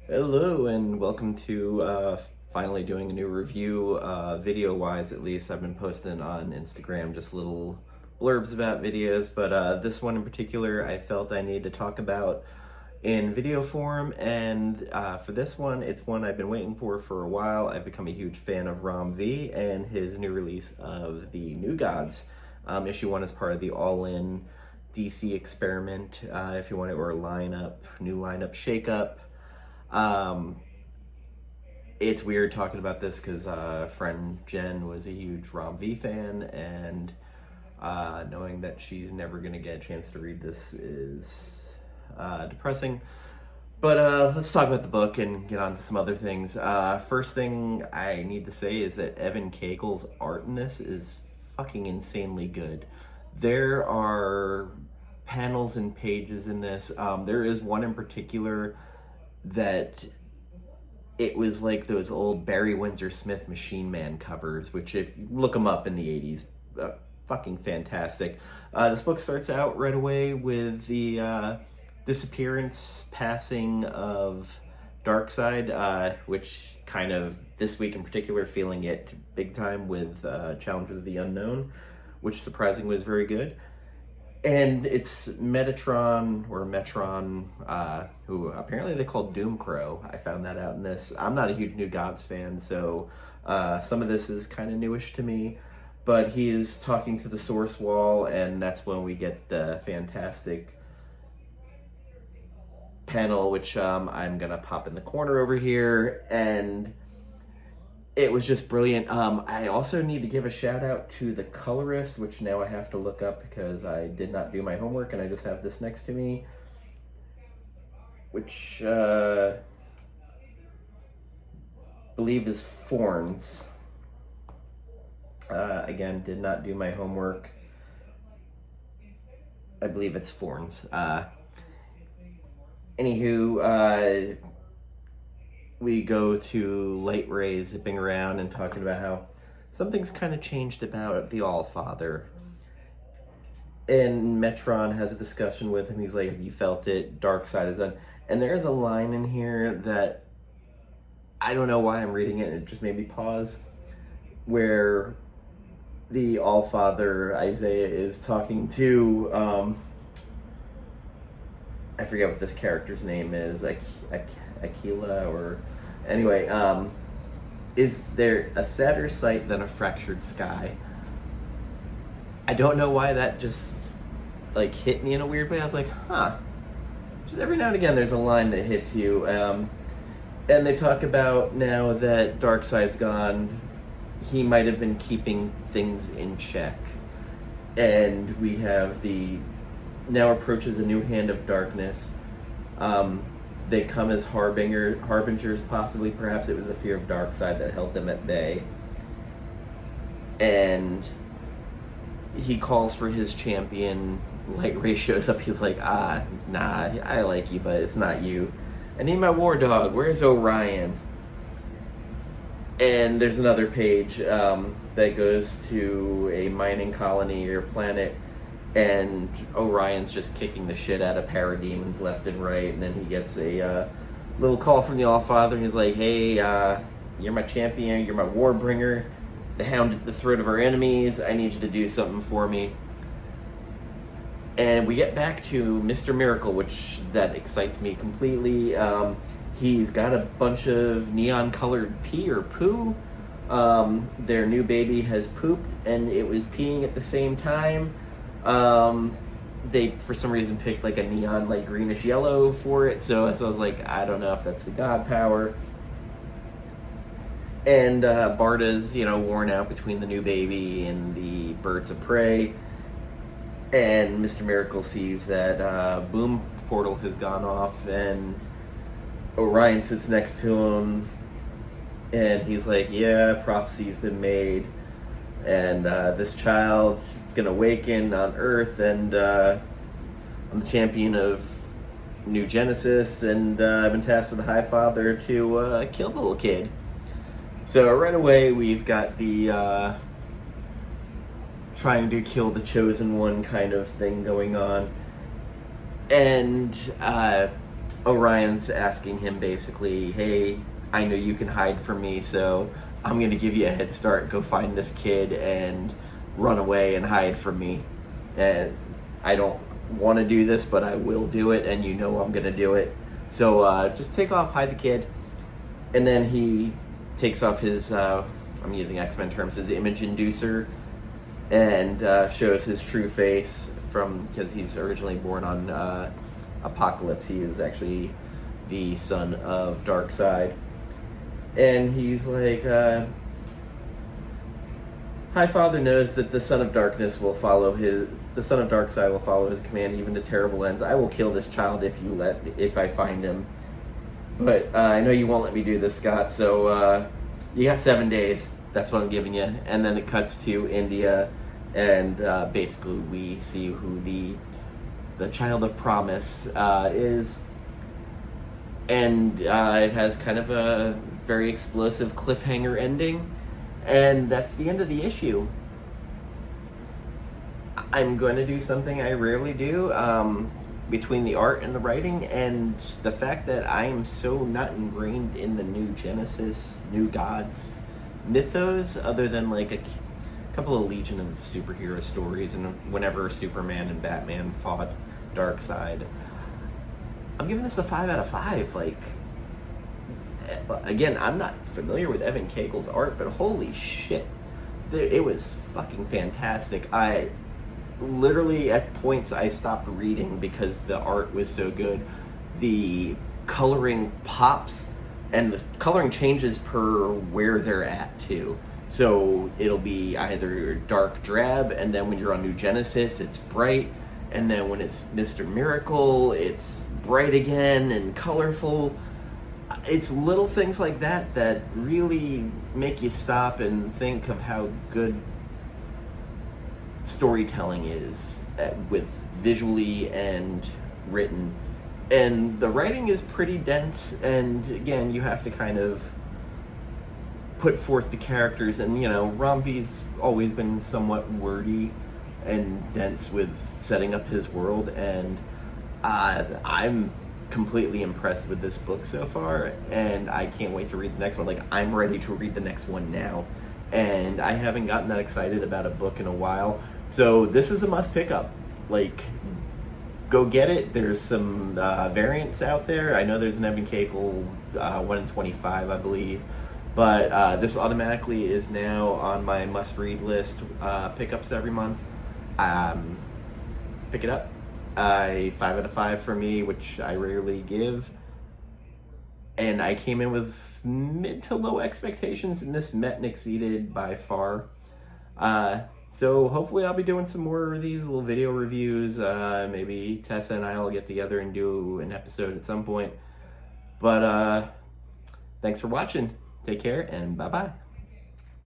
Hello and welcome to finally doing a new review, video-wise at least. I've been posting on Instagram just little blurbs about videos, but this one in particular I felt I need to talk about in video form, and for this one, it's one I've been waiting for a while. I've become a huge fan of Ram V and his new release of the New Gods. Issue 1 is part of the all-in DC experiment, if you want it, or new lineup shakeup. It's weird talking about this because friend Jen was a huge Rom V fan, and knowing that she's never going to get a chance to read this is depressing. But let's talk about the book and get on to some other things. First thing I need to say is that Evan Cagle's art in this is fucking insanely good. There are panels and pages in this. There is one in particular that it was like those old Barry Windsor Smith Machine Man covers, which if you look them up in the 80s, fucking fantastic. This book starts out right away with the passing of Darkseid, which kind of this week in particular feeling it big time with Challengers of the Unknown, which surprisingly was very good. And it's Metron, who apparently they call Doomcrow. I found that out in this. I'm not a huge New Gods fan, so some of this is kind of newish to me. But he is talking to the Source Wall, and that's when we get the fantastic panel, which I'm going to pop in the corner over here. And it was just brilliant. I also need to give a shout out to the colorist, which now I have to look up because I did not do my homework and I just have this next to me, which I believe is Forns. Again, did not do my homework. I believe it's Forns. Anywho, we go to Light Ray zipping around and talking about how something's kind of changed about the All-Father. And Metron has a discussion with him. He's like, have you felt it? Darkseid is done. And there's a line in here that I don't know why I'm reading it, and it just made me pause, where the All-Father, Isaiah, is talking to, I forget what this character's name is, Aquila, or anyway, is there a sadder sight than a fractured sky? I don't know why that just like hit me in a weird way. I was like, just every now and again there's a line that hits you. And they talk about now that Darkseid's gone, he might have been keeping things in check, and we have the now approaches a new hand of darkness. They come as harbingers, possibly. Perhaps it was the fear of Darkseid that held them at bay. And he calls for his champion. Light Ray shows up. He's like, nah, I like you, but it's not you. I need my war dog. Where's Orion? And there's another page that goes to a mining colony or planet, and Orion's just kicking the shit out of parademons left and right, and then he gets a little call from the All-Father, and he's like, hey, you're my champion, you're my war bringer, the hound at the throat of our enemies, I need you to do something for me. And we get back to Mr. Miracle, which that excites me completely. He's got a bunch of neon-colored pee or poo. Their new baby has pooped, and it was peeing at the same time. They, for some reason, picked like a neon, like greenish yellow for it. So I was like, I don't know if that's the god power. And Barda's, worn out between the new baby and the birds of prey. And Mr. Miracle sees that Boom Portal has gone off, and Orion sits next to him, and he's like, yeah, prophecy's been made. And this child is going to awaken on Earth, and I'm the champion of New Genesis, and I've been tasked with the High Father to kill the little kid. So right away, we've got the trying to kill the chosen one kind of thing going on. And Orion's asking him basically, hey, I know you can hide from me, so I'm going to give you a head start. Go find this kid and run away and hide from me. And I don't want to do this, but I will do it, and you know I'm going to do it. So just take off, hide the kid. And then he takes off his, I'm using X-Men terms, his image inducer, and shows his true face because he's originally born on Apocalypse. He is actually the son of Darkseid. And he's like, High Father knows that the Son of Darkness will follow the Son of Darkseid will follow his command even to terrible ends. I will kill this child if I find him. But I know you won't let me do this, Scott, so you got 7 days. That's what I'm giving you. And then it cuts to India, and basically we see who the Child of Promise is. And it has kind of a very explosive cliffhanger ending. And that's the end of the issue. I'm going to do something I rarely do. Between the art and the writing, and the fact that I am so not ingrained in the New Genesis, New Gods mythos, other than like a couple of Legion of superhero stories, and whenever Superman and Batman fought Darkseid, I'm giving this a 5 out of 5. Like, again, I'm not familiar with Evan Cagle's art, but holy shit, it was fucking fantastic. I literally, at points, I stopped reading because the art was so good. The coloring pops, and the coloring changes per where they're at, too. So it'll be either dark drab, and then when you're on New Genesis, it's bright, and then when it's Mr. Miracle, it's bright again and colorful. It's little things like that that really make you stop and think of how good storytelling is with visually and written. And the writing is pretty dense, and again, you have to kind of put forth the characters, and you know, Ram V's always been somewhat wordy and dense with setting up his world, and I'm completely impressed with this book so far, and I can't wait to read the next one. Like, I'm ready to read the next one now, and I haven't gotten that excited about a book in a while. So this is a must pick up. Like, go get it. There's some variants out there. I know there's an Evan Cagle 1 in 25, I believe. But this automatically is now on my must-read list, pickups every month. Pick it up. 5 out of 5 for me, which I rarely give. And I came in with mid to low expectations, and this met and exceeded by far. So hopefully I'll be doing some more of these little video reviews. Maybe Tessa and I will get together and do an episode at some point. But thanks for watching. Take care, and bye-bye.